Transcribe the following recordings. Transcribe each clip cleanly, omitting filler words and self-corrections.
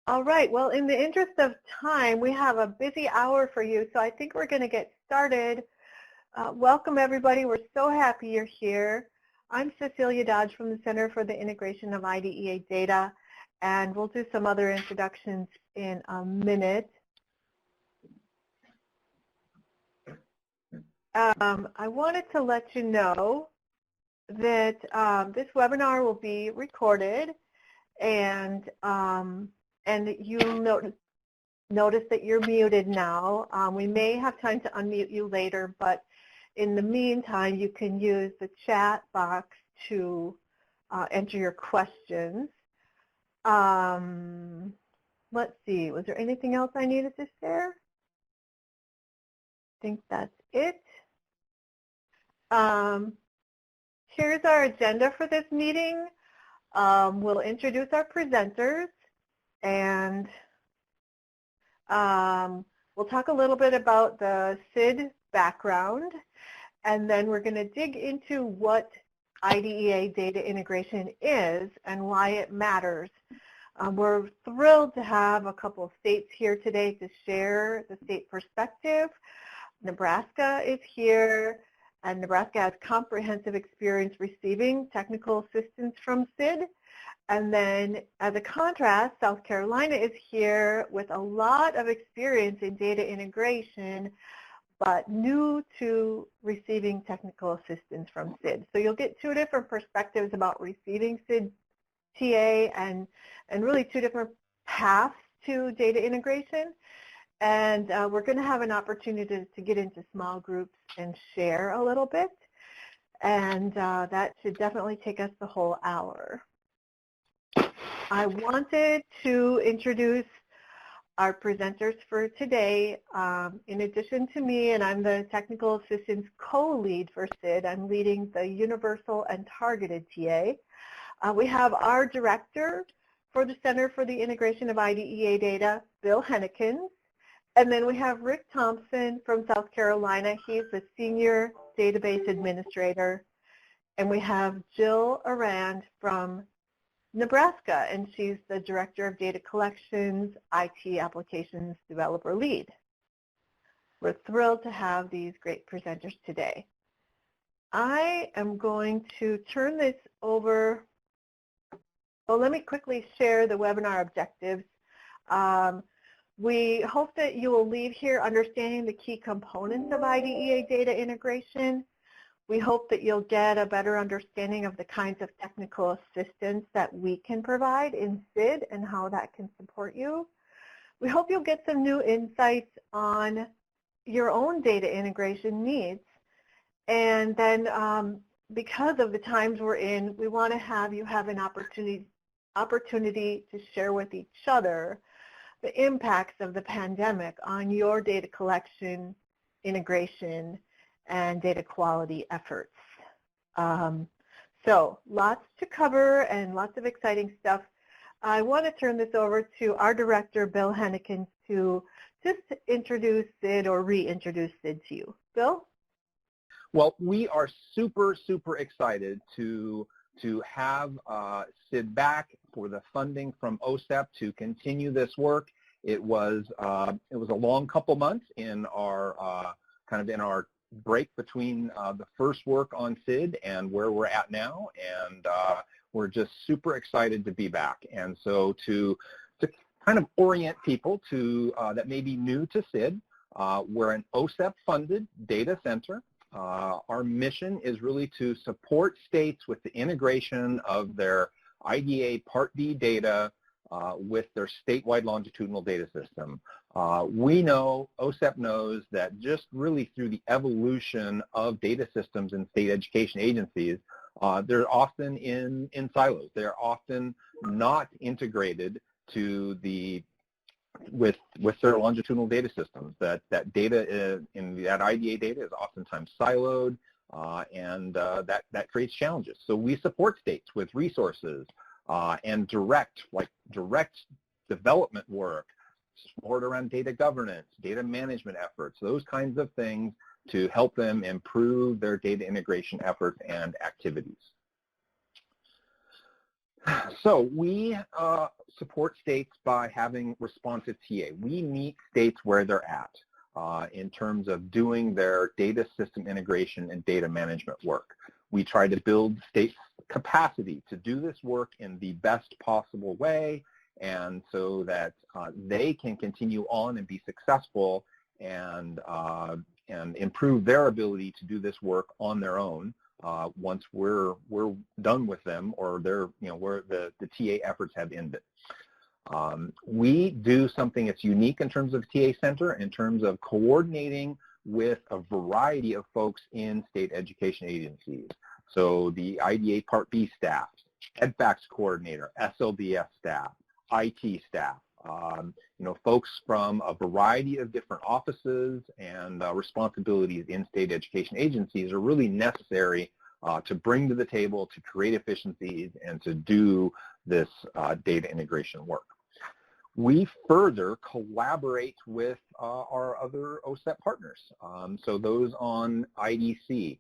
All right, well, in the interest of time, we have a busy hour for you, so I think we're going to get started. Welcome, everybody. We're so happy you're here. I'm Cecilia Dodge from the Center for the Integration of IDEA Data, and we'll do some other introductions in a minute. I wanted to let you know that this webinar will be recorded, and you'll notice that you're muted now. We may have time to unmute you later, but in the meantime, you can use the chat box to enter your questions. Let's see, was there anything else I needed to share? I think that's it. Here's our agenda for this meeting. We'll introduce our presenters, and we'll talk a little bit about the CIID background, and then we're going to dig into what IDEA data integration is and why it matters. We're thrilled to have a couple of states here today to share the state perspective. Nebraska is here, and Nebraska has comprehensive experience receiving technical assistance from CIID. And then as a contrast, South Carolina is here with a lot of experience in data integration, but new to receiving technical assistance from CIID. So you'll get two different perspectives about receiving CIID TA and really two different paths to data integration. And we're going to have an opportunity to get into small groups and share a little bit. And that should definitely take us the whole hour. I wanted to introduce our presenters for today. In addition to me, and I'm the Technical Assistance Co-Lead for CIID, I'm leading the Universal and Targeted TA. We have our Director for the Center for the Integration of IDEA Data, Bill Hennekins. And then we have Rick Thompson from South Carolina. He's the Senior Database Administrator. And we have Jill Arand from Nebraska, and she's the Director of Data Collections, IT Applications Developer Lead. We're thrilled to have these great presenters today. I am going to turn this over. Oh, let me quickly share the webinar objectives. We hope that you will leave here understanding the key components of IDEA data integration. We hope that you'll get a better understanding of the kinds of technical assistance that we can provide in CIID and how that can support you. We hope you'll get some new insights on your own data integration needs. And then because of the times we're in, we want to have you have an opportunity to share with each other the impacts of the pandemic on your data collection, integration, and data quality efforts. So lots to cover and lots of exciting stuff. I want to turn this over to our Director, Bill Hennekins, to just introduce CIID or reintroduce CIID to you. Bill? Well, we are super, super excited to have CIID back for the funding from OSEP to continue this work. It was a long couple months in our in our break between the first work on CIID and where we're at now, and we're just super excited to be back. And so to kind of orient people to that may be new to CIID, we're an OSEP-funded data center. Our mission is really to support states with the integration of their IDA Part B data with their statewide longitudinal data system. We know, OSEP knows, that just really through the evolution of data systems in state education agencies, they're often in silos. They're often not integrated to with their longitudinal data systems. That data in that IDA data is oftentimes siloed, and that creates challenges. So we support states with resources and direct development work, support around data governance, data management efforts, those kinds of things to help them improve their data integration efforts and activities. So we support states by having responsive TA. We meet states where they're at in terms of doing their data system integration and data management work. We try to build states' capacity to do this work in the best possible way, and so that they can continue on and be successful and improve their ability to do this work on their own once we're done with them, or they're, where the TA efforts have ended. We do something that's unique in terms of TA Center, in terms of coordinating with a variety of folks in state education agencies. So the IDA Part B staff, EdFacts coordinator, SLDS staff, IT staff, folks from a variety of different offices and responsibilities in state education agencies are really necessary to bring to the table, to create efficiencies, and to do this data integration work. We further collaborate with our other OSEP partners. So those on IDC,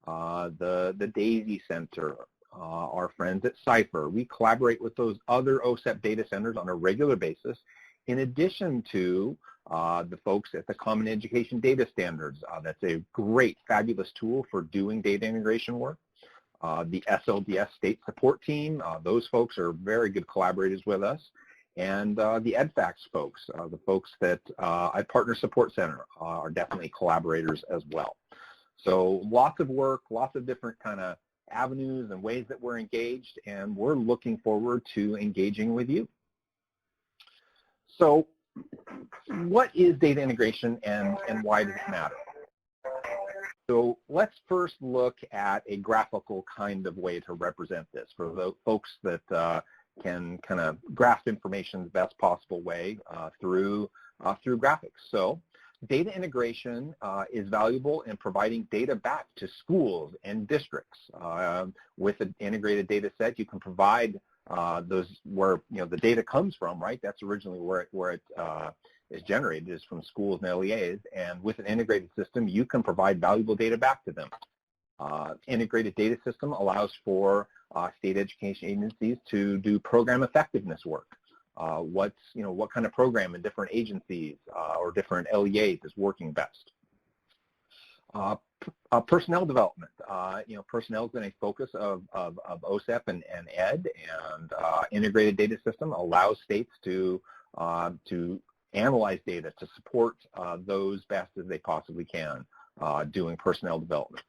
the DAISY Center, our friends at CIID. We collaborate with those other OSEP data centers on a regular basis, in addition to the folks at the Common Education Data Standards. That's a great, fabulous tool for doing data integration work. The SLDS State Support Team, those folks are very good collaborators with us. And the EdFacts folks, the folks that at Partner Support Center are definitely collaborators as well. So lots of work, lots of different kind of avenues and ways that we're engaged, and we're looking forward to engaging with you. So what is data integration, and why does it matter? So let's first look at a graphical kind of way to represent this for the folks that can kind of grasp information the best possible way through graphics. So data integration is valuable in providing data back to schools and districts. With an integrated data set, you can provide those where the data comes from, right? That's originally where it is generated, is from schools and LEAs. And with an integrated system, you can provide valuable data back to them. Integrated data system allows for state education agencies to do program effectiveness work. What kind of program in different agencies or different LEAs is working best. Personnel development. Personnel has been a focus of OSEP and ED, and integrated data system allows states to analyze data to support those best as they possibly can doing personnel development.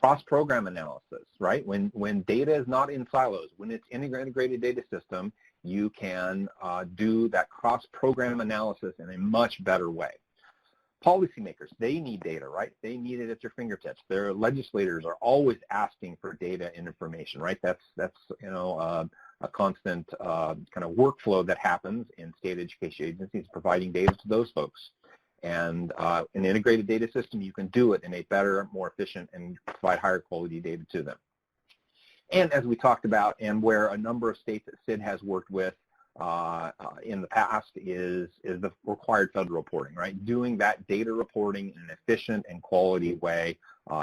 Cross-program analysis, right? When data is not in silos, when it's integrated data system, you can do that cross-program analysis in a much better way. Policymakers, they need data, right? They need it at their fingertips. Their legislators are always asking for data and information, right? That's a constant kind of workflow that happens in state education agencies, providing data to those folks. And an integrated data system, you can do it in a better, more efficient, and provide higher quality data to them. And as we talked about, and where a number of states that CIID has worked with in the past is the required federal reporting, right? Doing that data reporting in an efficient and quality way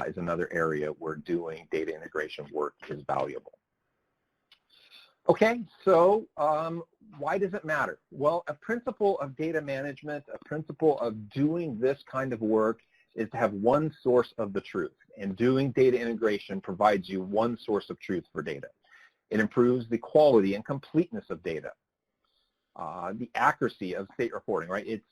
is another area where doing data integration work is valuable. Okay, so why does it matter? Well, a principle of data management, a principle of doing this kind of work is to have one source of the truth, and doing data integration provides you one source of truth for data. It improves the quality and completeness of data, the accuracy of state reporting, right?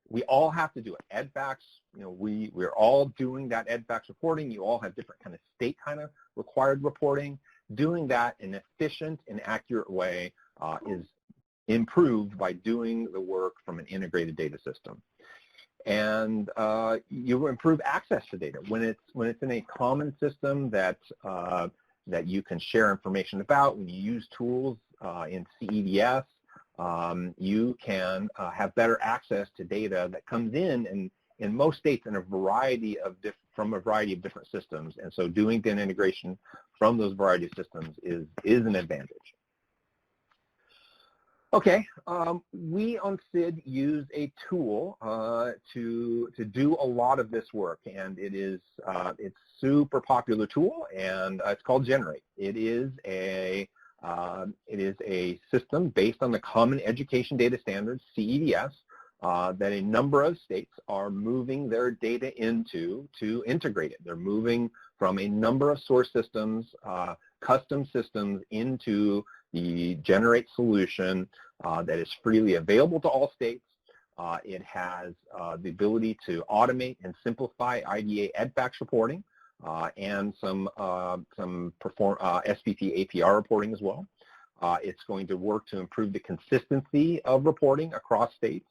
We all have to do it. EdFacts, we're all doing that EdFacts reporting. You all have different kind of state kind of required reporting. Doing that in an efficient and accurate way is improved by doing the work from an integrated data system. And you improve access to data when it's in a common system that you can share information about. When you use tools in CIIDS, you can have better access to data that comes in most states in from a variety of different systems. And so doing data integration from those variety of systems is an advantage. Okay, we on CIID use a tool to do a lot of this work, and it's super popular tool, and it's called Generate. It is a It is a system based on the Common Education Data Standards, CEDS, that a number of states are moving their data into to integrate it. They're moving from a number of source systems, custom systems, into the Generate solution that is freely available to all states. It has the ability to automate and simplify IDA EdFacts reporting and some SPP APR reporting as well. It's going to work to improve the consistency of reporting across states.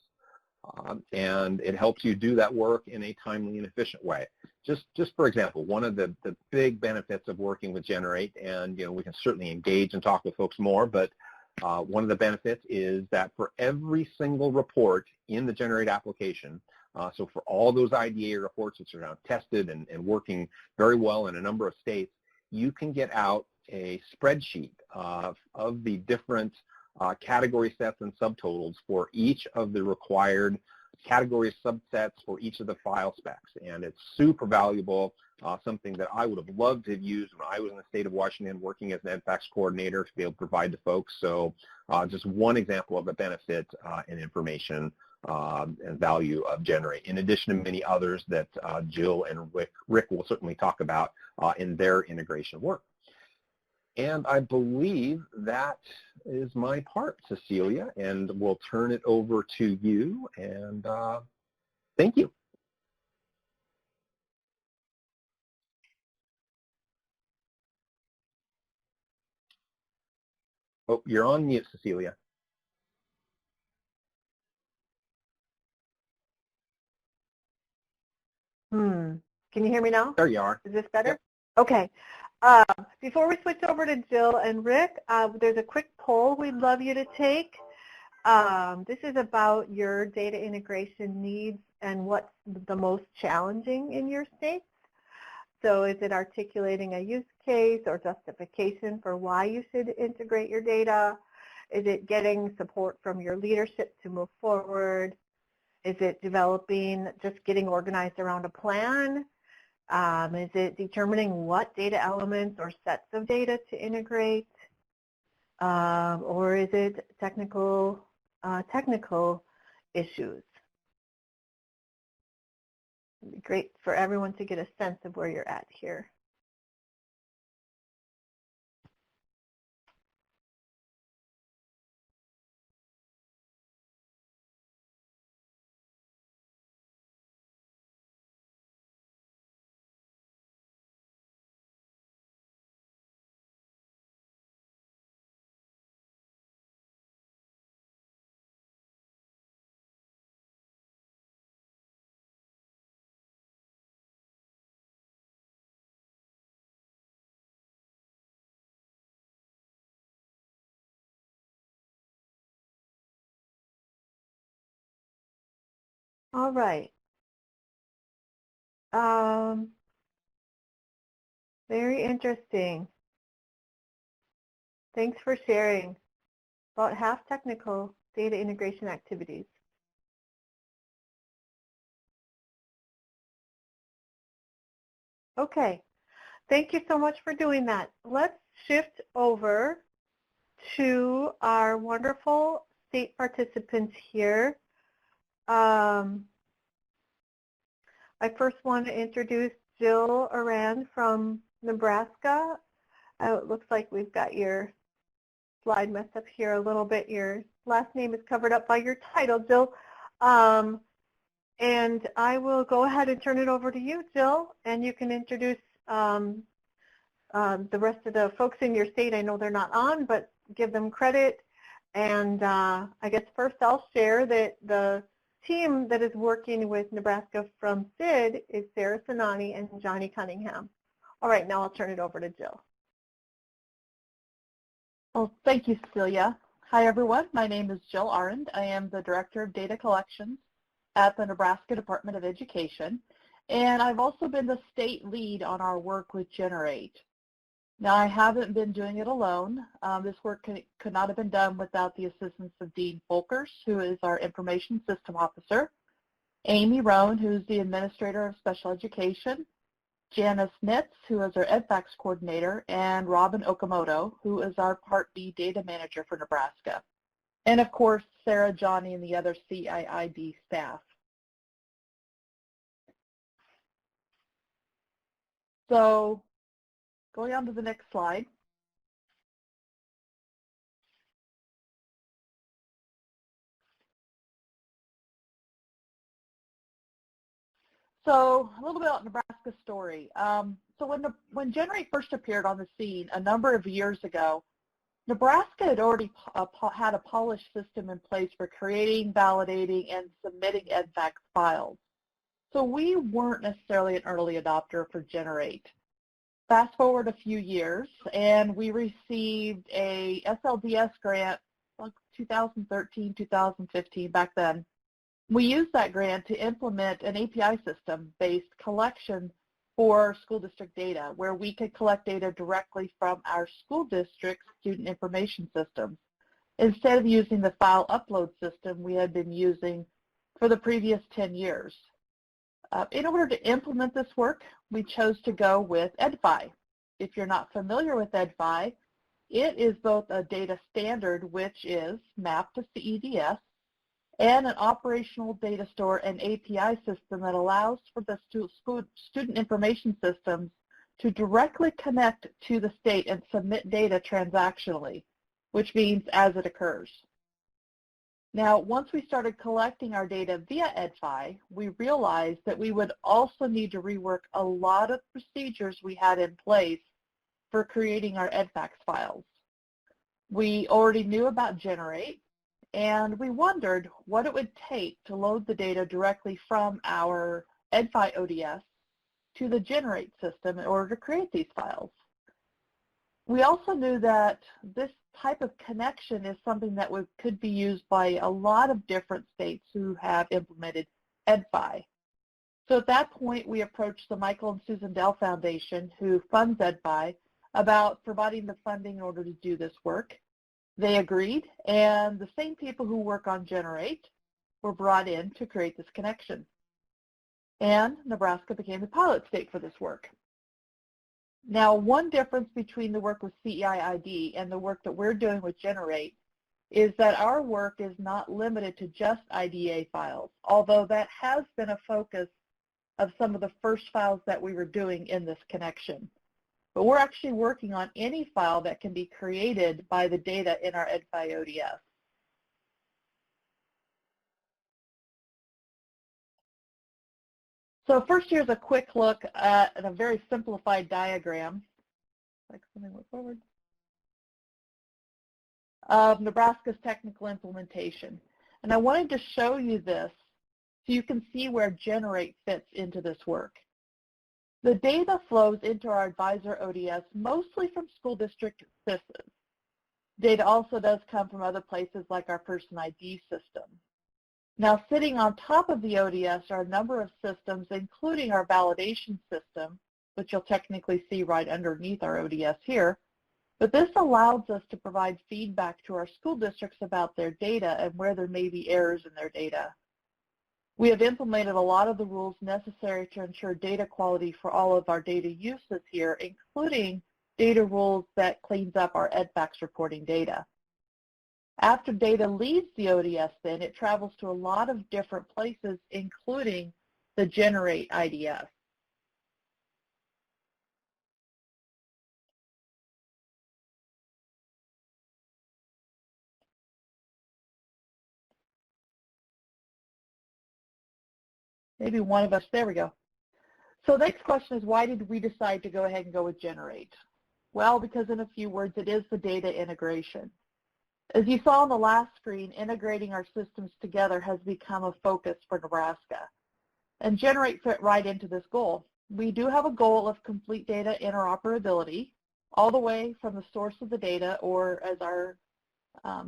And it helps you do that work in a timely and efficient way. Just for example, one of the big benefits of working with Generate, and we can certainly engage and talk with folks more, but one of the benefits is that for every single report in the Generate application, so for all those IDA reports which are now tested and working very well in a number of states, you can get out a spreadsheet of the different category sets and subtotals for each of the required category subsets for each of the file specs. And it's super valuable, something that I would have loved to have used when I was in the state of Washington working as an EdFacts coordinator to be able to provide to folks. So just one example of the benefit and information and value of Generate, in addition to many others that Jill and Rick will certainly talk about in their integration work. And I believe that is my part, Cecilia, and we'll turn it over to you, and thank you. Oh, you're on mute, Cecilia. Can you hear me now? There you are. Is this better? Yep. Okay. Before we switch over to Jill and Rick, there's a quick poll we'd love you to take. This is about your data integration needs and what's the most challenging in your states. So is it articulating a use case or justification for why you should integrate your data? Is it getting support from your leadership to move forward? Is it getting organized around a plan? Is it determining what data elements or sets of data to integrate? Or is it technical issues? It'd be great for everyone to get a sense of where you're at here. All right. Very interesting. Thanks for sharing. About half technical data integration activities. Okay. Thank you so much for doing that. Let's shift over to our wonderful state participants here. I first want to introduce Jill Arand from Nebraska. It looks like we've got your slide messed up here a little bit. Your last name is covered up by your title, Jill. And I will go ahead and turn it over to you, Jill, and you can introduce the rest of the folks in your state. I know they're not on, but give them credit. And I guess first I'll share that the team that is working with Nebraska from CIID is Sarah Sinani and Johnny Cunningham. All right, now I'll turn it over to Jill. Well, thank you, Cecilia. Hi, everyone. My name is Jill Arand. I am the Director of Data Collections at the Nebraska Department of Education, and I've also been the state lead on our work with Generate. Now, I haven't been doing it alone. This work could not have been done without the assistance of Dean Folkers, who is our Information System Officer, Amy Roan, who's the Administrator of Special Education, Janice Nitz, who is our EdFacts coordinator, and Robin Okamoto, who is our Part B data manager for Nebraska. And of course, Sarah, Johnny, and the other CIID staff. So going on to the next slide. So a little bit about Nebraska's story. So when Generate first appeared on the scene a number of years ago, Nebraska had already had a polished system in place for creating, validating, and submitting EdFacts files. So we weren't necessarily an early adopter for Generate. Fast forward a few years, and we received a SLDS grant, like 2013, 2015, back then. We used that grant to implement an API system-based collection for school district data, where we could collect data directly from our school district's student information systems, instead of using the file upload system we had been using for the previous 10 years. In order to implement this work, we chose to go with EdFi. If you're not familiar with EdFi, it is both a data standard, which is mapped to CEDS, and an operational data store and API system that allows for the student information systems to directly connect to the state and submit data transactionally, which means as it occurs. Now, once we started collecting our data via EdFi, we realized that we would also need to rework a lot of procedures we had in place for creating our EdFacts files. We already knew about Generate, and we wondered what it would take to load the data directly from our EdFi ODS to the Generate system in order to create these files. We also knew that this type of connection is something that could be used by a lot of different states who have implemented EdFi. So at that point, we approached the Michael and Susan Dell Foundation, who funds EdFi, about providing the funding in order to do this work. They agreed, and the same people who work on Generate were brought in to create this connection. And Nebraska became the pilot state for this work. Now, one difference between the work with CIID and the work that we're doing with Generate is that our work is not limited to just IDEA files, although that has been a focus of some of the first files that we were doing in this connection. But we're actually working on any file that can be created by the data in our EdFi ODS. So first, here's a quick look at a very simplified diagram, like something went forward, of Nebraska's technical implementation. And I wanted to show you this so you can see where Generate fits into this work. The data flows into our advisor ODS mostly from school district systems. Data also does come from other places like our Person ID system. Now, sitting on top of the ODS are a number of systems, including our validation system, which you'll technically see right underneath our ODS here. But this allows us to provide feedback to our school districts about their data and where there may be errors in their data. We have implemented a lot of the rules necessary to ensure data quality for all of our data uses here, including data rules that cleans up our EdFacts reporting data. After data leaves the ODS, then it travels to a lot of different places, including the Generate IDS. Maybe one of us, there we go. So the next question is, why did we decide to go ahead and go with Generate? Well, because in a few words, it is the data integration. As you saw on the last screen, integrating our systems together has become a focus for Nebraska. And Generate fit right into this goal. We do have a goal of complete data interoperability, all the way from the source of the data, or as our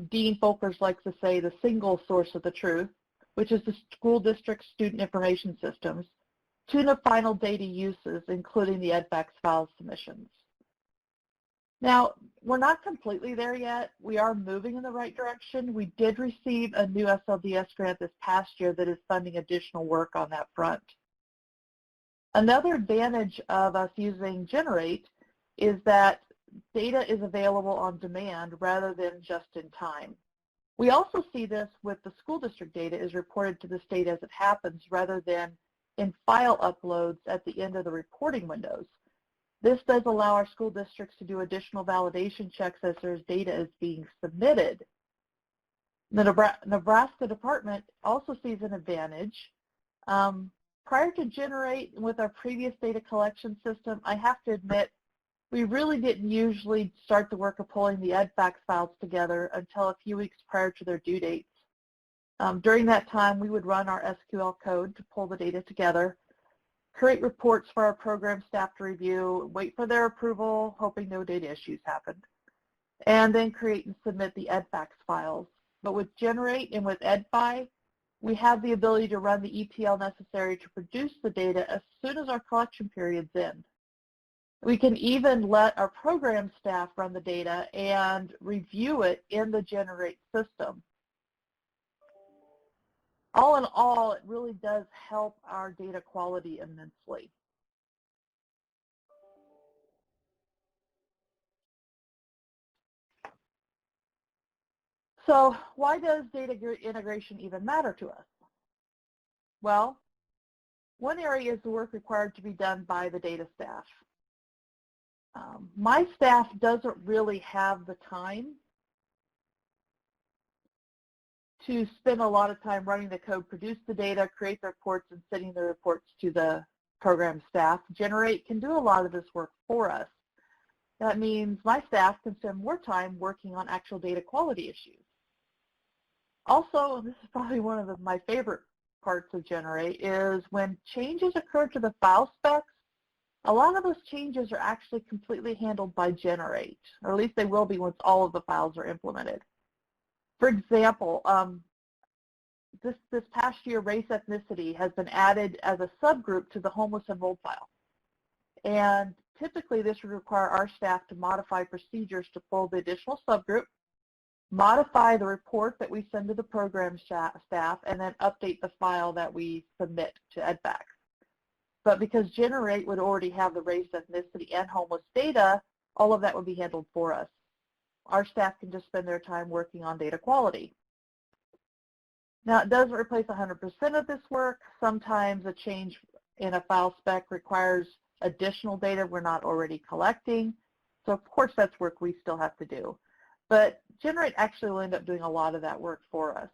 Dean Folkers likes to say, the single source of the truth, which is the school district student information systems, to the final data uses, including the EdFacts file submissions. Now, we're not completely there yet. We are moving in the right direction. We did receive a new SLDS grant this past year that is funding additional work on that front. Another advantage of us using Generate is that data is available on demand rather than just in time. We also see this with the school district data is reported to the state as it happens rather than in file uploads at the end of the reporting windows. This does allow our school districts to do additional validation checks as their data is being submitted. The Nebraska department also sees an advantage. Prior to Generate with our previous data collection system, I have to admit, we really didn't usually start the work of pulling the EdFax files together until a few weeks prior to their due dates. During that time, we would run our SQL code to pull the data together, create reports for our program staff to review, wait for their approval, hoping no data issues happened, and then create and submit the EdFax files. But with Generate and with EdFi, we have the ability to run the ETL necessary to produce the data as soon as our collection periods end. We can even let our program staff run the data and review it in the Generate system. All in all, it really does help our data quality immensely. So why does data integration even matter to us? Well, one area is the work required to be done by the data staff. My staff doesn't really have the time to spend a lot of time running the code, produce the data, create the reports, and sending the reports to the program staff. Generate can do a lot of this work for us. That means my staff can spend more time working on actual data quality issues. Also, and this is probably one of my favorite parts of Generate, is when changes occur to the file specs, a lot of those changes are actually completely handled by Generate, or at least they will be once all of the files are implemented. For example, this past year, race ethnicity has been added as a subgroup to the homeless enrolled file. And typically this would require our staff to modify procedures to pull the additional subgroup, modify the report that we send to the program staff, and then update the file that we submit to EdFax. But because Generate would already have the race, ethnicity, and homeless data, all of that would be handled for us. Our staff can just spend their time working on data quality. Now, it doesn't replace 100% of this work. Sometimes a change in a file spec requires additional data we're not already collecting. So, of course, that's work we still have to do. But Generate actually will end up doing a lot of that work for us.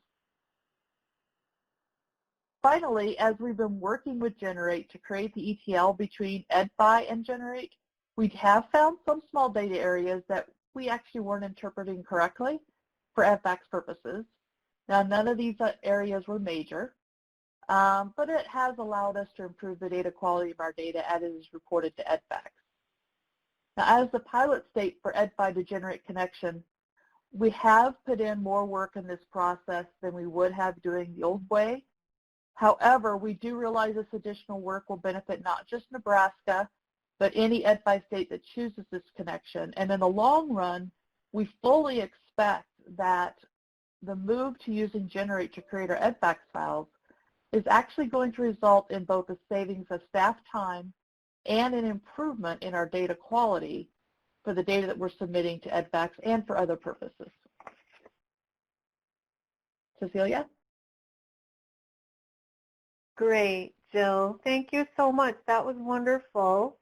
Finally, as we've been working with Generate to create the ETL between EdFi and Generate, we have found some small data areas that we actually weren't interpreting correctly for EdFax purposes. Now, none of these areas were major, but it has allowed us to improve the data quality of our data as it is reported to EdFax. Now, as the pilot state for EdFi to Generate connection, we have put in more work in this process than we would have doing the old way. However, we do realize this additional work will benefit not just Nebraska, but any EdFi state that chooses this connection. And in the long run, we fully expect that the move to using Generate to create our EdFax files is actually going to result in both a savings of staff time and an improvement in our data quality for the data that we're submitting to EdFax and for other purposes. Cecilia? Great, Jill. Thank you so much. That was wonderful.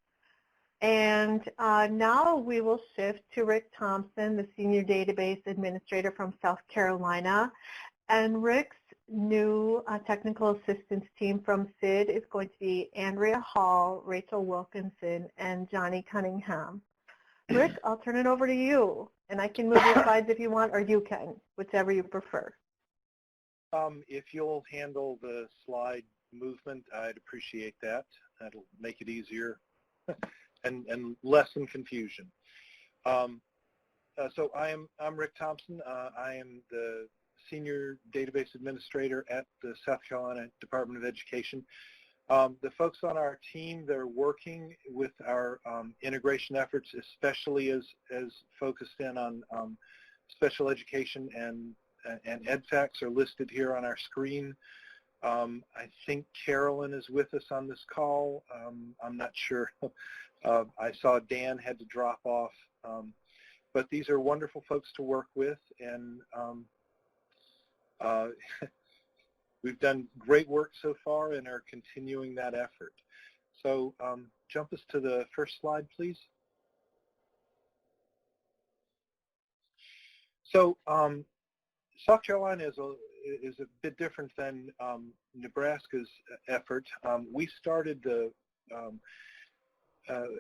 And now we will shift to Rick Thompson, the Senior Database Administrator from South Carolina. And Rick's new technical assistance team from CIID is going to be Andrea Hall, Rachel Wilkinson, and Johnny Cunningham. Rick, I'll turn it over to you. And I can move your slides if you want, or you can, whichever you prefer. If you'll handle the slide movement, I'd appreciate that. That'll make it easier and lessen confusion. So I'm Rick Thompson. I am the Senior Database Administrator at the South Carolina Department of Education. The folks on our team, they're working with our integration efforts, especially as focused in on special education and EdFax are listed here on our screen. I think Carolyn is with us on this call. I'm not sure. I saw Dan had to drop off. But these are wonderful folks to work with, and we've done great work so far and are continuing that effort. So jump us to the first slide, please. So South Carolina is a bit different than Nebraska's effort. We started the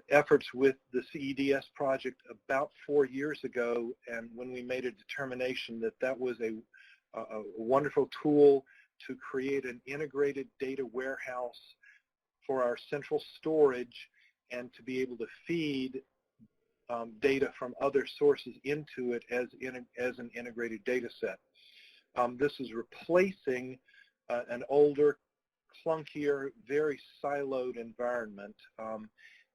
efforts with the CEDS project about 4 years ago, and when we made a determination that that was a wonderful tool to create an integrated data warehouse for our central storage and to be able to feed data from other sources into it as an integrated data set. This is replacing an older, clunkier, very siloed environment.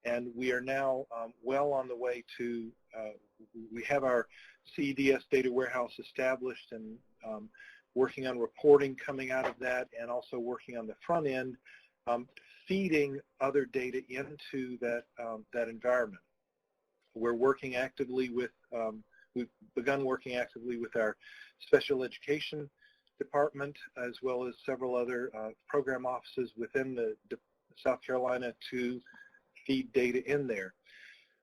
And we are now well on the way to, we have our CEDS data warehouse established and working on reporting coming out of that, and also working on the front end, feeding other data into that environment. We're working actively with, we've begun working actively with our special education department, as well as several other program offices within the South Carolina to feed data in there.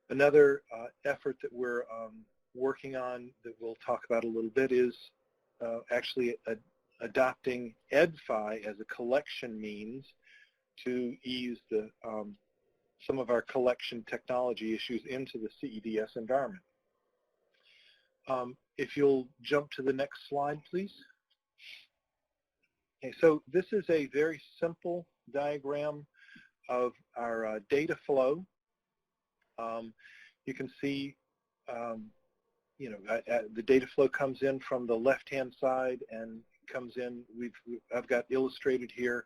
Another effort that we're working on that we'll talk about a little bit is actually adopting EdFi as a collection means to ease the some of our collection technology issues into the CEDS environment. If you'll jump to the next slide, please. Okay, so this is a very simple diagram of our data flow. You can see, you know, the data flow comes in from the left-hand side and comes in. I've got illustrated here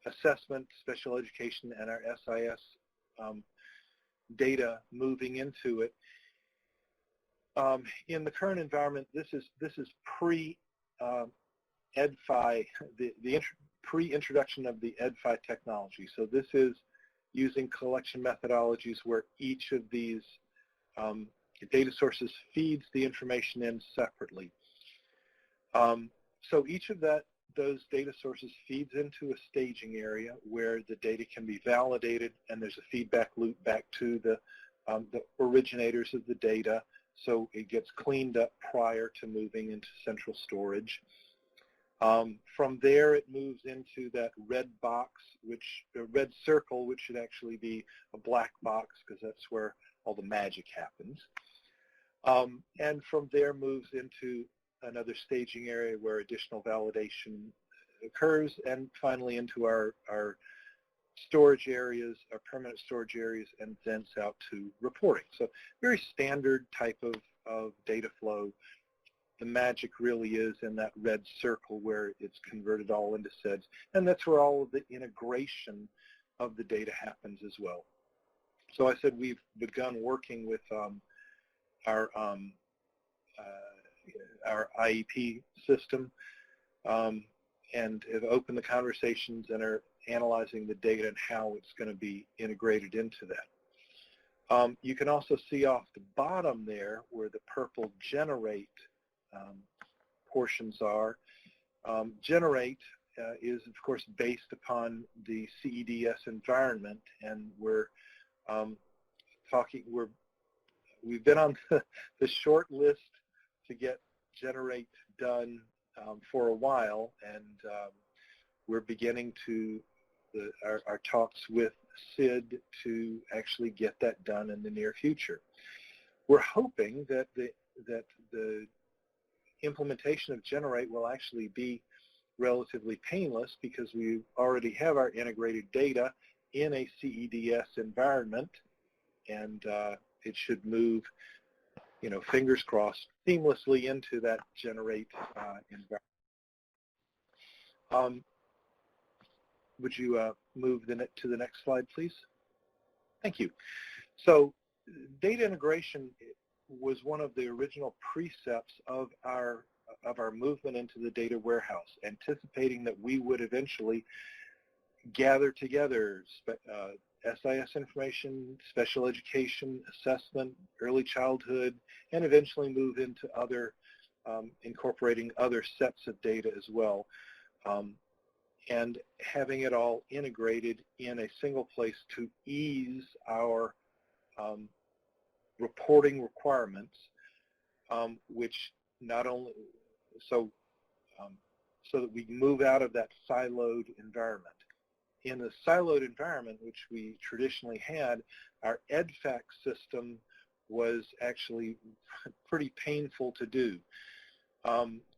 assessment, special education, and our SIS data moving into it. In the current environment, this is pre EdFi, the pre-introduction of the EdFi technology. So this is using collection methodologies where each of these data sources feeds the information in separately. So each of those data sources feeds into a staging area where the data can be validated, and there's a feedback loop back to the originators of the data, so it gets cleaned up prior to moving into central storage. From there, it moves into that red box, a red circle, which should actually be a black box because that's where all the magic happens. And from there moves into another staging area where additional validation occurs, and finally into our storage areas, our permanent storage areas, and thence out to reporting. So very standard type of data flow. The magic really is in that red circle where it's converted all into CIIDs, and that's where all of the integration of the data happens as well. So I said we've begun working with our IEP system and have opened the conversations and are analyzing the data and how it's going to be integrated into that. You can also see off the bottom there where the purple generate portions are. Generate is, of course, based upon the CEDS environment, and we've been on the short list to get Generate done for a while, and we're beginning our talks with CIID to actually get that done in the near future. We're hoping that the implementation of Generate will actually be relatively painless because we already have our integrated data in a CEDS environment, and it should move, you know, fingers crossed, seamlessly into that Generate environment. Would you move to the next slide, please? Thank you. So data integration was one of the original precepts of our of our movement into the data warehouse, anticipating that we would eventually gather together SIS information, special education, assessment, early childhood, and eventually move into other, incorporating other sets of data as well, and having it all integrated in a single place to ease our reporting requirements, which not only, so that we move out of that siloed environment. In the siloed environment, which we traditionally had, our EdFac system was actually pretty painful to do.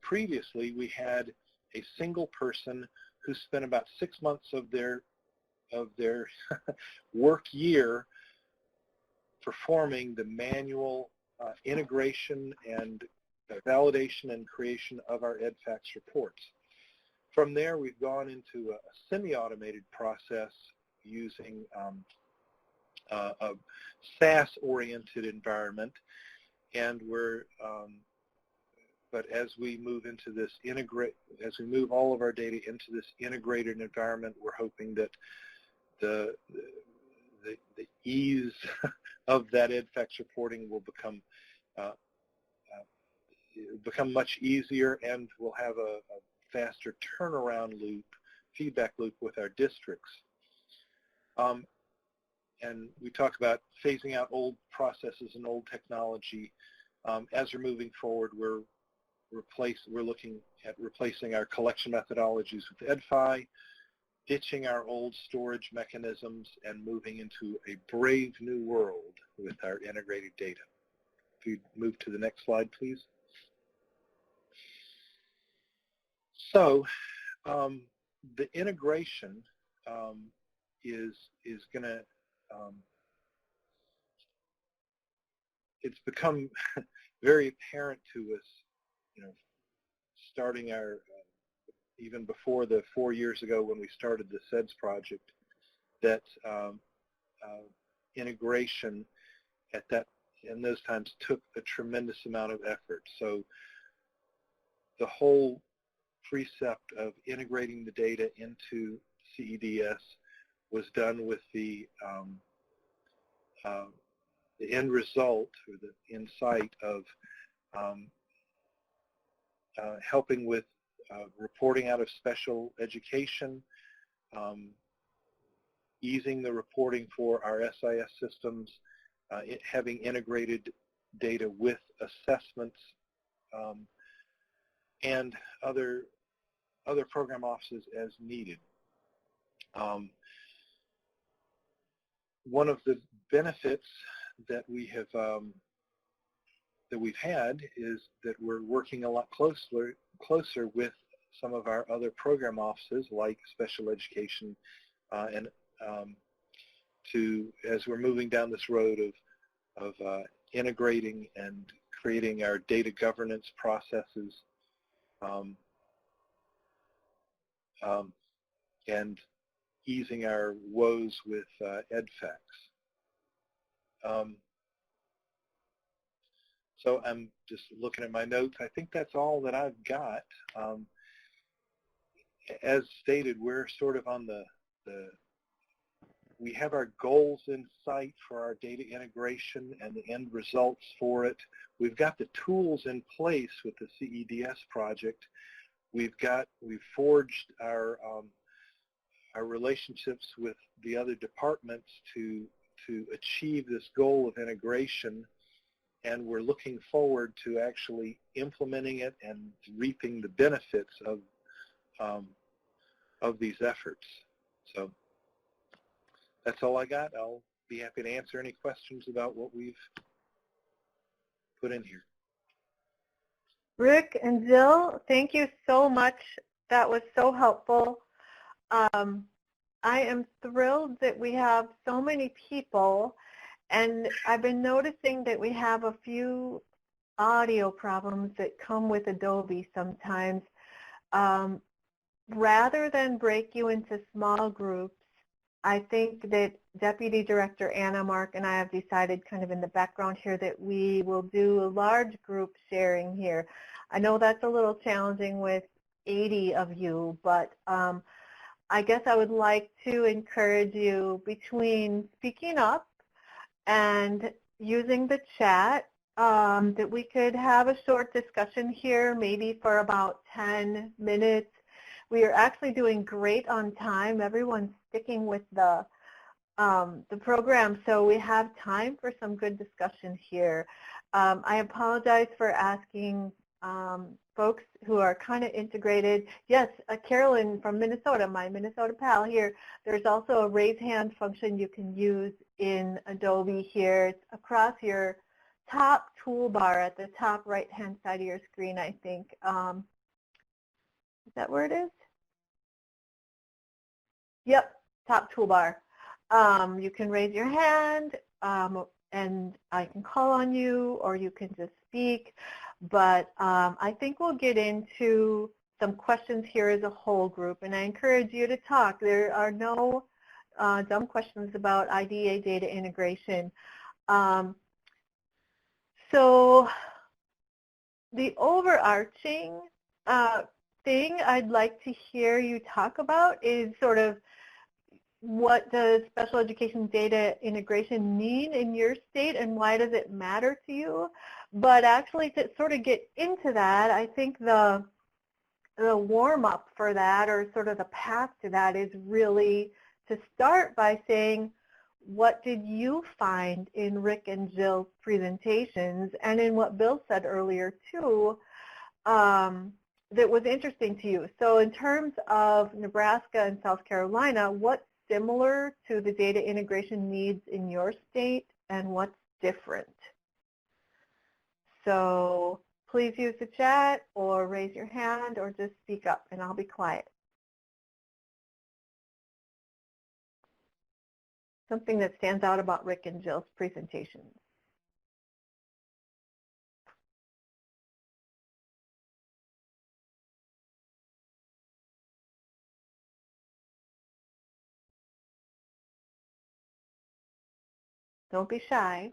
Previously, we had a single person who spent about 6 months of their work year performing the manual integration and validation and creation of our EdFax reports. From there, we've gone into a semi-automated process using a SaaS-oriented environment, and but as we move into this as we move all of our data into this integrated environment, we're hoping that the ease of that EdFax reporting will become much easier, and we'll have a faster turnaround loop, feedback loop with our districts. And we talk about phasing out old processes and old technology. As we're moving forward, we're looking at replacing our collection methodologies with EdFi, ditching our old storage mechanisms, and moving into a brave new world with our integrated data. If you move to the next slide, please. So the integration is going to, it's become very apparent to us, starting even before the 4 years ago when we started the CIID project, that integration in those times took a tremendous amount of effort. So the whole precept of integrating the data into CEDS was done with the end result, or the insight of helping with reporting out of special education, easing the reporting for our SIS systems, having integrated data with assessments, and other program offices as needed. One of the benefits that we've had is that we're working a lot closer with some of our other program offices, like special education, and as we're moving down this road of integrating and creating our data governance processes, and easing our woes with EdFax. So I'm just looking at my notes. I think that's all that I've got. As stated, we're sort of on we have our goals in sight for our data integration and the end results for it. We've got the tools in place with the CEDS project. We've forged our relationships with the other departments to achieve this goal of integration, and we're looking forward to actually implementing it and reaping the benefits of these efforts. So that's all I got. I'll be happy to answer any questions about what we've put in here. Rick and Jill, thank you so much. That was so helpful. I am thrilled that we have so many people, and I've been noticing that we have a few audio problems that come with Adobe sometimes. Rather than break you into small groups, I think that Deputy Director Anna, Mark, and I have decided kind of in the background here that we will do a large group sharing here. I know that's a little challenging with 80 of you, but I guess I would like to encourage you between speaking up and using the chat that we could have a short discussion here, maybe for about 10 minutes. We are actually doing great on time. Everyone's sticking with the program, so we have time for some good discussion here. I apologize for asking folks who are kind of integrated. Yes, Carolyn from Minnesota, my Minnesota pal here. There's also a raise hand function you can use in Adobe here. It's across your top toolbar at the top right-hand side of your screen, I think. Is that where it is? Yep, top toolbar. You can raise your hand and I can call on you, or you can just speak. But I think we'll get into some questions here as a whole group, and I encourage you to talk. There are no dumb questions about IDEA data integration. So the overarching thing I'd like to hear you talk about is sort of what does special education data integration mean in your state and why does it matter to you? But actually to sort of get into that, I think the warm-up for that, or sort of the path to that, is really to start by saying, what did you find in Rick and Jill's presentations and in what Bill said earlier too, that was interesting to you? So in terms of Nebraska and South Carolina, what's similar to the data integration needs in your state and what's different? So please use the chat or raise your hand or just speak up and I'll be quiet. Something that stands out about Rick and Jill's presentations. Don't be shy.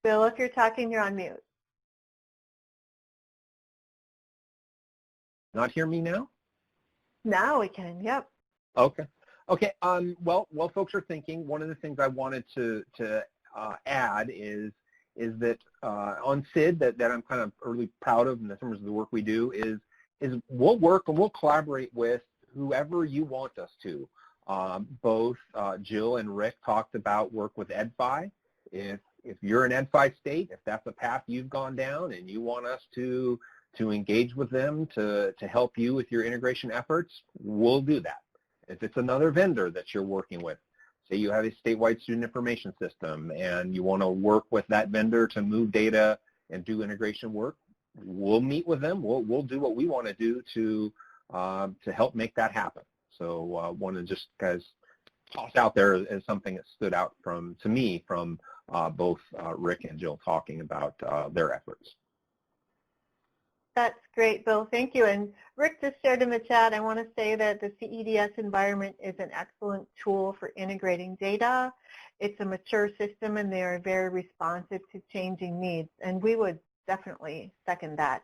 Bill, if you're talking, you're on mute. Not hear me now? Now we can, yep. Okay. Okay. Well, while folks are thinking, one of the things I wanted to add is that on CIID that I'm kind of really proud of in terms of the work we do is we'll work and we'll collaborate with whoever you want us to. Both Jill and Rick talked about work with EdFi. If you're an EdFi state, if that's a path you've gone down and you want us to engage with them to help you with your integration efforts, we'll do that. If it's another vendor that you're working with, say you have a statewide student information system and you want to work with that vendor to move data and do integration work, we'll meet with them. We'll do what we want to do to help make that happen. So want to just guys toss out there as something that stood out to me from both Rick and Jill talking about their efforts. That's great, Bill. Thank you. And Rick just shared in the chat, I want to say that the CEDS environment is an excellent tool for integrating data. It's a mature system and they are very responsive to changing needs. And we would definitely second that.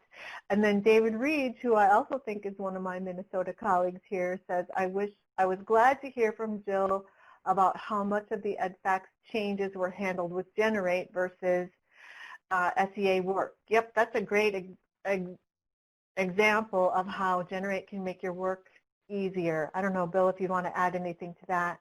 And then David Reed, who I also think is one of my Minnesota colleagues here, says, I was glad to hear from Jill about how much of the EdFax changes were handled with Generate versus SEA work. Yep, that's a great example of how Generate can make your work easier. I don't know, Bill, if you want to add anything to that.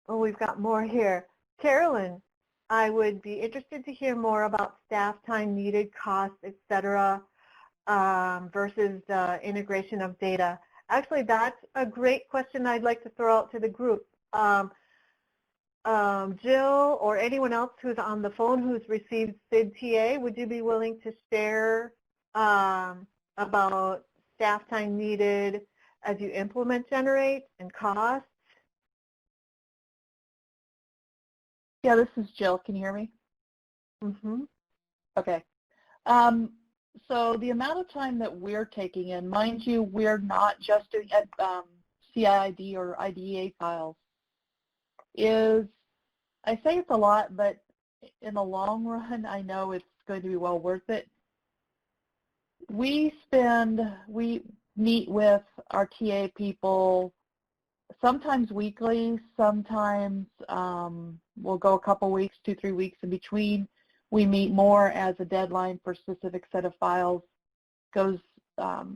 Oh, we've got more here. Carolyn, I would be interested to hear more about staff time needed, costs, etc., versus the integration of data. Actually, that's a great question I'd like to throw out to the group. Jill or anyone else who's on the phone who's received CIID TA, would you be willing to share about staff time needed as you implement Generate and costs? Yeah, this is Jill. Can you hear me? Mm-hmm. Okay. So the amount of time that we're taking in, mind you, we're not just doing CIID or IDEA files, is, I say it's a lot, but in the long run, I know it's going to be well worth it. We meet with our TA people sometimes weekly, sometimes we'll go a couple weeks, 2-3 weeks in between. We meet more as a deadline for a specific set of files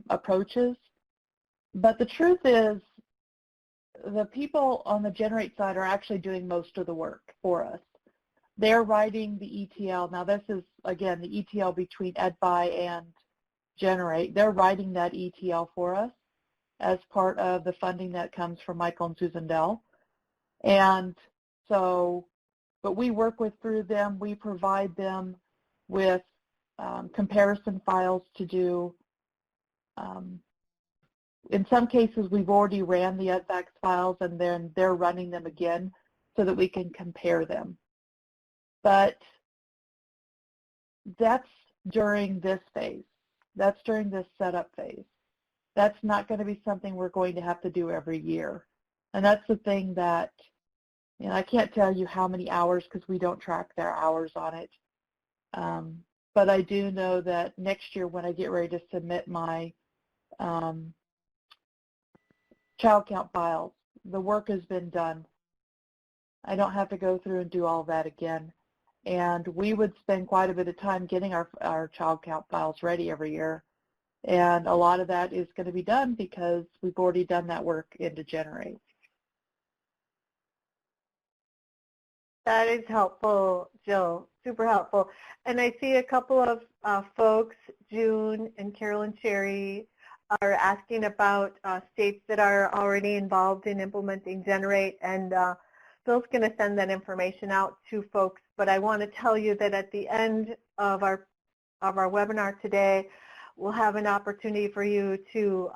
approaches. But the truth is, the people on the Generate side are actually doing most of the work for us. They're writing the ETL. Now this is, again, the ETL between EdFi and Generate. They're writing that ETL for us as part of the funding that comes from Michael and Susan Dell. And so, but we work through them. We provide them with comparison files to do. In some cases, we've already ran the EdFax files, and then they're running them again so that we can compare them. But that's during this phase. That's during this setup phase. That's not going to be something we're going to have to do every year. And that's the thing that, you know, I can't tell you how many hours because we don't track their hours on it. But I do know that next year when I get ready to submit my child count files, the work has been done. I don't have to go through and do all that again. And we would spend quite a bit of time getting our child count files ready every year. And a lot of that is going to be done because we've already done that work into Generate. That is helpful, Jill, super helpful. And I see a couple of folks, June and Carolyn Sherry, are asking about states that are already involved in implementing Generate, and Bill's going to send that information out to folks. But I want to tell you that at the end of our webinar today, we'll have an opportunity for you to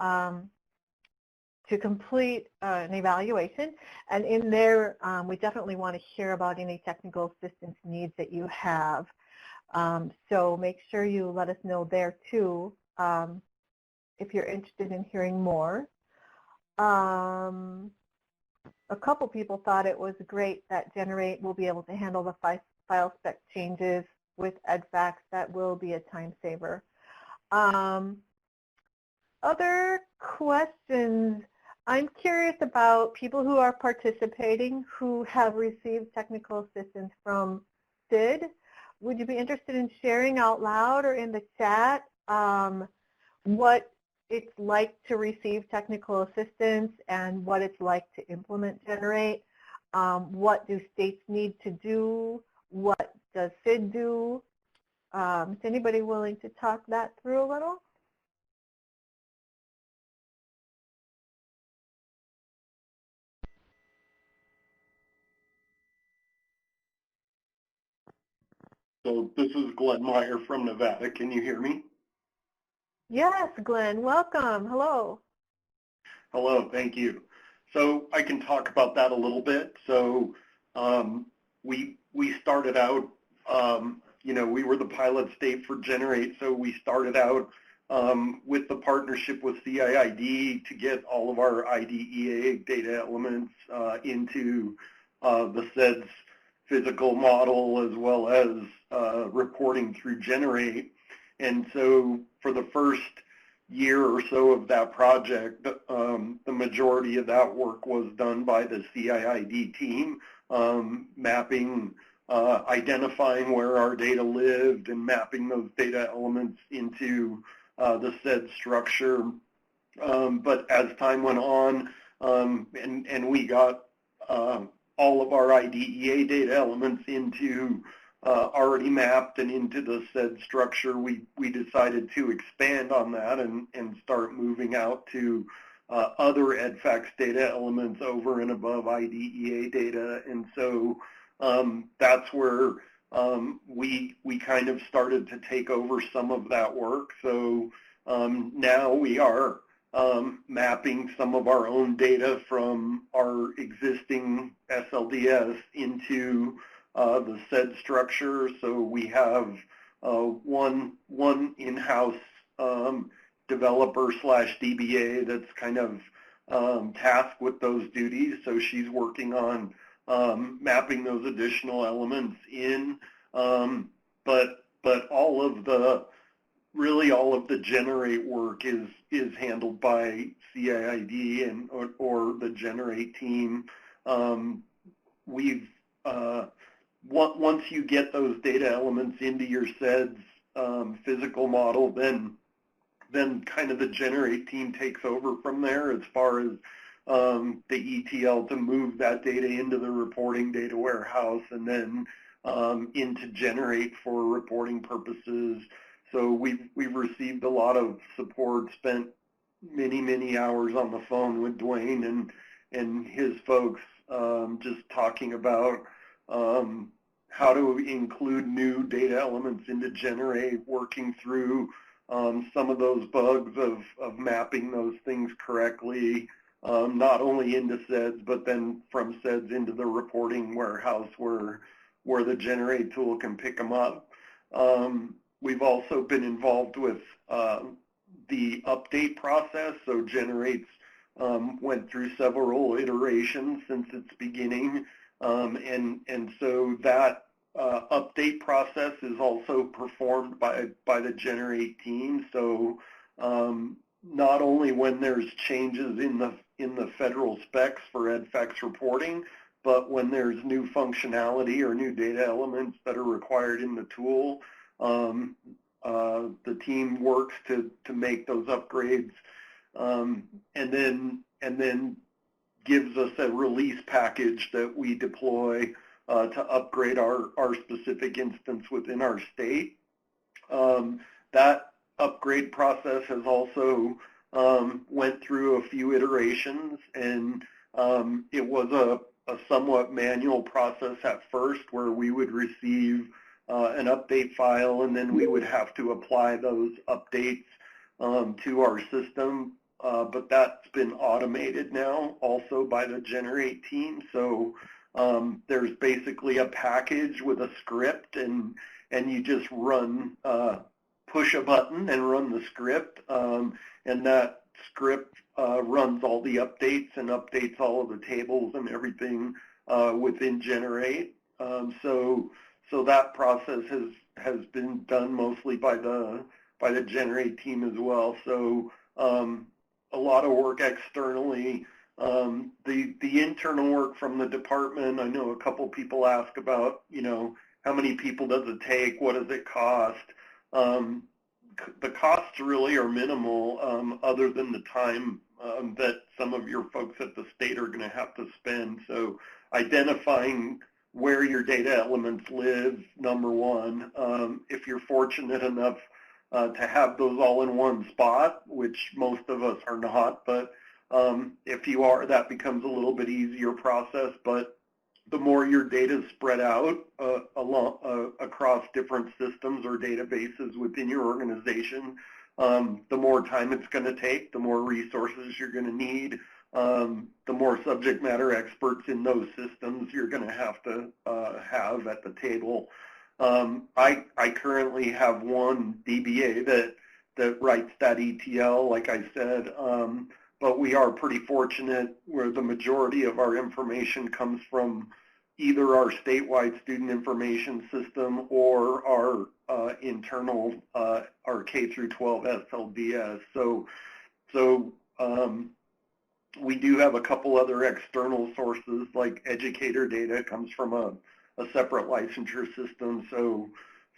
complete an evaluation, and in there we definitely want to hear about any technical assistance needs that you have. So make sure you let us know there too if you're interested in hearing more. A couple people thought it was great that Generate will be able to handle the file spec changes with EdFax. That will be a time saver. Other questions? I'm curious about people who are participating who have received technical assistance from CIID. Would you be interested in sharing out loud or in the chat what it's like to receive technical assistance and what it's like to implement Generate? What do states need to do? What does CIID do? Is anybody willing to talk that through a little? So this is Glenn Meyer from Nevada. Can you hear me? Yes, Glenn. Welcome. Hello. Hello. Thank you. So I can talk about that a little bit. So we started out, you know, we were the pilot state for Generate. So we started out with the partnership with CIID to get all of our IDEA data elements into the CIID's physical model as well as reporting through Generate. And so for the first year or so of that project, the majority of that work was done by the CIID team, mapping, identifying where our data lived and mapping those data elements into the CIID structure. But as time went on, and we got all of our IDEA data elements into already mapped and into the CIID structure, we decided to expand on that and start moving out to other EdFax data elements over and above IDEA data. And so that's where we kind of started to take over some of that work. So now we are mapping some of our own data from our existing SLDS into the CIID structure. So we have one in-house developer / DBA that's kind of tasked with those duties. So she's working on mapping those additional elements in, but all of the generate work is handled by CIID and or the generate team. Once you get those data elements into your CIID's physical model, then kind of the generate team takes over from there as far as the ETL to move that data into the reporting data warehouse and then into generate for reporting purposes. So we've received a lot of support, spent many hours on the phone with Dwayne and his folks just talking about how to include new data elements into generate, working through some of those bugs of mapping those things correctly, not only into CIIDs, but then from CIIDs into the reporting warehouse where the generate tool can pick them up. We've also been involved with the update process. So generates went through several iterations since its beginning, and so that update process is also performed by the generate team. So not only when there's changes in the federal specs for EDFACS reporting, but when there's new functionality or new data elements that are required in the tool, the team works to make those upgrades, and then gives us a release package that we deploy to upgrade our specific instance within our state. That upgrade process has also went through a few iterations, and it was a somewhat manual process at first where we would receive an update file and then we would have to apply those updates to our system, but that's been automated now also by the generate team. So there's basically a package with a script, and you just run, push a button and run the script, and that script runs all the updates and updates all of the tables and everything within generate. So that process has been done mostly by the generate team as well. So a lot of work externally. The internal work from the department, I know a couple people ask about, how many people does it take? What does it cost? The costs really are minimal, other than the time that some of your folks at the state are going to have to spend. So identifying where your data elements live, number one. If you're fortunate enough to have those all in one spot, which most of us are not, but if you are, that becomes a little bit easier process. But the more your data is spread out across different systems or databases within your organization, the more time it's going to take, the more resources you're going to need, the more subject matter experts in those systems you're going to have have at the table. I currently have one DBA that writes that ETL, like I said, but we are pretty fortunate where the majority of our information comes from either our statewide student information system or our internal, our K through 12 SLDS. So we do have a couple other external sources, like educator data comes from a separate licensure system. So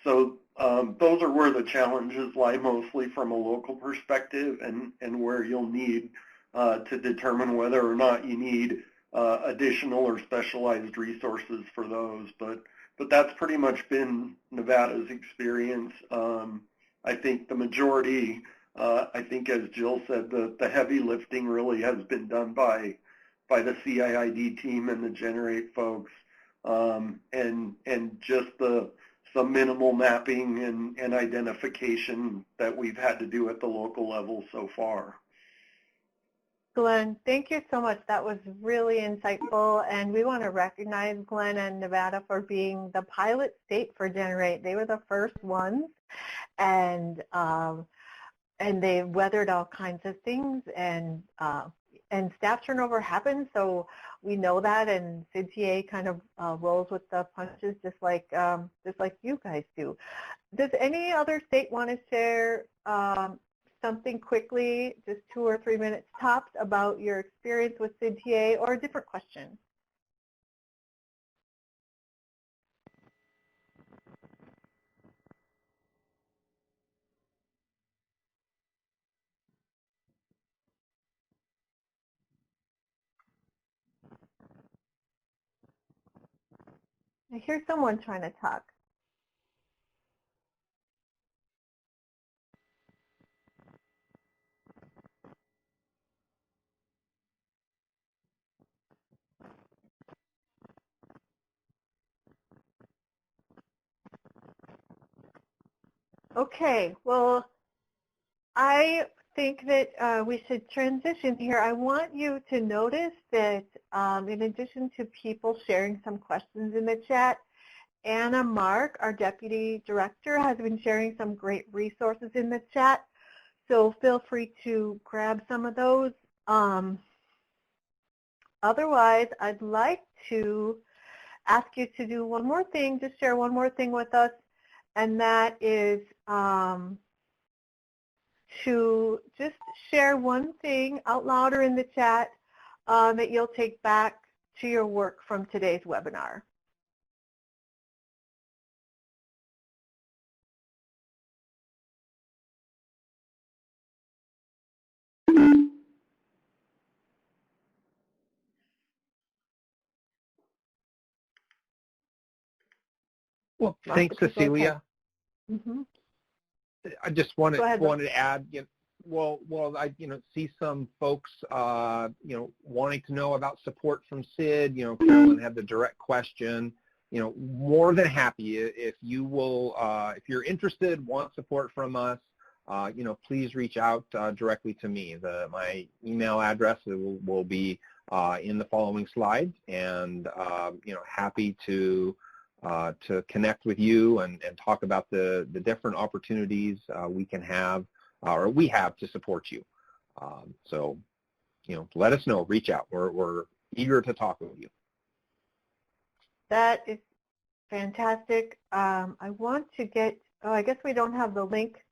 those are where the challenges lie, mostly from a local perspective, and where you'll need to determine whether or not you need additional or specialized resources for those. But that's pretty much been Nevada's experience. I think the majority, I think as Jill said, the heavy lifting really has been done by the CIID team and the generate folks, and just some minimal mapping and identification that we've had to do at the local level so far. Glenn, thank you so much. That was really insightful, and we want to recognize Glenn and Nevada for being the pilot state for Generate. They were the first ones, and they weathered all kinds of things, and staff turnover happens, so we know that, and CIID kind of rolls with the punches just like you guys do. Does any other state want to share something quickly, just 2 or 3 minutes tops, about your experience with CIID or a different question? I hear someone trying to talk. Okay, well, I think that we should transition here. I want you to notice that in addition to people sharing some questions in the chat, Anna Mark, our Deputy Director, has been sharing some great resources in the chat. So feel free to grab some of those. Otherwise, I'd like to ask you to do one more thing, just share one more thing with us, and that is to just share one thing out loud or in the chat that you'll take back to your work from today's webinar. Well, thanks, Cecilia. Mm-hmm. I just wanted to add, I see some folks, wanting to know about support from CIID. Carolyn had the direct question. More than happy if you will, if you're interested, want support from us, please reach out directly to me. My email address will be in the following slides, and happy to connect with you and talk about the different opportunities we can have or we have to support you. So, let us know, reach out. We're eager to talk with you. That is fantastic. I want to get, I guess we don't have the link.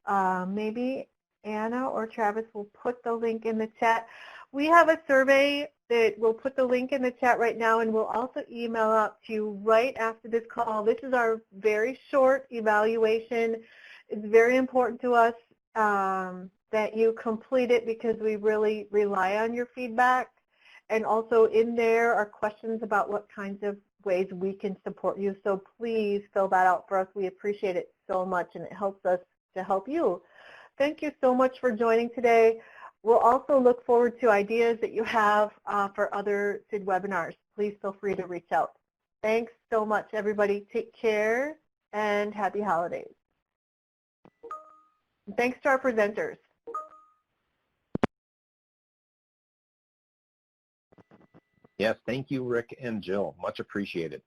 Maybe Anna or Travis will put the link in the chat. We have a survey that we'll put the link in the chat right now, and we'll also email out to you right after this call. This is our very short evaluation. It's very important to us that you complete it because we really rely on your feedback. And also in there are questions about what kinds of ways we can support you. So please fill that out for us. We appreciate it so much, and it helps us to help you. Thank you so much for joining today. We'll also look forward to ideas that you have for other CIID webinars. Please feel free to reach out. Thanks so much, everybody. Take care and happy holidays. And thanks to our presenters. Yes, thank you, Rick and Jill. Much appreciated.